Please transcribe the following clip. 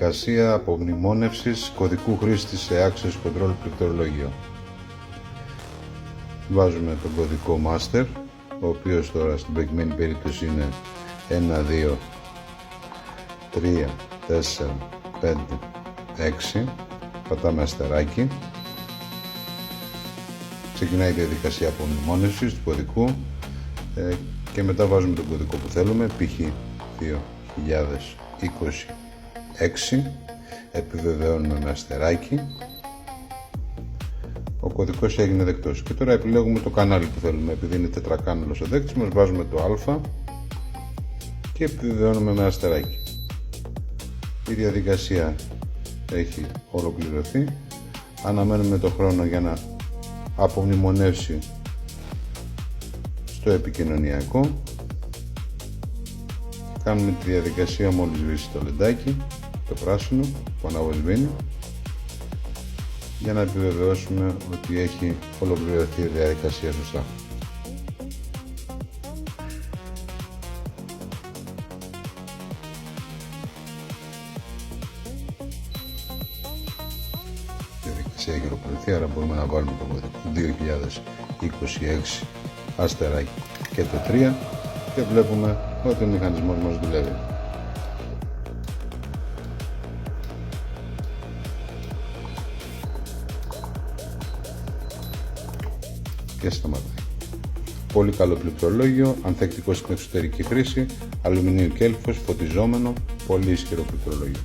Διαδικασία απομνημόνευσης κωδικού χρήστης σε Access Control πληκτρολόγιο. Βάζουμε τον κωδικό Master, ο οποίος τώρα στην προκειμένη περίπτωση είναι 1, 2, 3, 4, 5, 6. Πατάμε αστεράκι. Ξεκινάει η διαδικασία απομνημόνευσης του κωδικού και μετά βάζουμε τον κωδικό που θέλουμε, π.χ. 2026. Επιβεβαιώνουμε με αστεράκι. Ο κωδικός έγινε δεκτός και τώρα επιλέγουμε το κανάλι που θέλουμε. Επειδή είναι τετρακάναλος ο δέκτης μας, βάζουμε το α και επιβεβαιώνουμε με αστεράκι. Η διαδικασία έχει ολοκληρωθεί. Αναμένουμε το χρόνο για να απομνημονεύσει στο επικοινωνιακό. Κάνουμε τη διαδικασία μόλις σβήσει το λεντάκι, το πράσινο που αναβοσβήνει, για να επιβεβαιώσουμε ότι έχει ολοκληρωθεί η διαδικασία σωστά. Η διαδικασία έχει ολοκληρωθεί, άρα μπορούμε να βάλουμε το κωδικό 2026 αστεράκι και το 3 και βλέπουμε ότι ο μηχανισμός μας δουλεύει. Και σταματάει. Πολύ καλό πληκτρολόγιο, ανθεκτικό στην εξωτερική χρήση, αλουμινίου κέλφος, φωτιζόμενο, πολύ ισχυρό πληκτρολόγιο.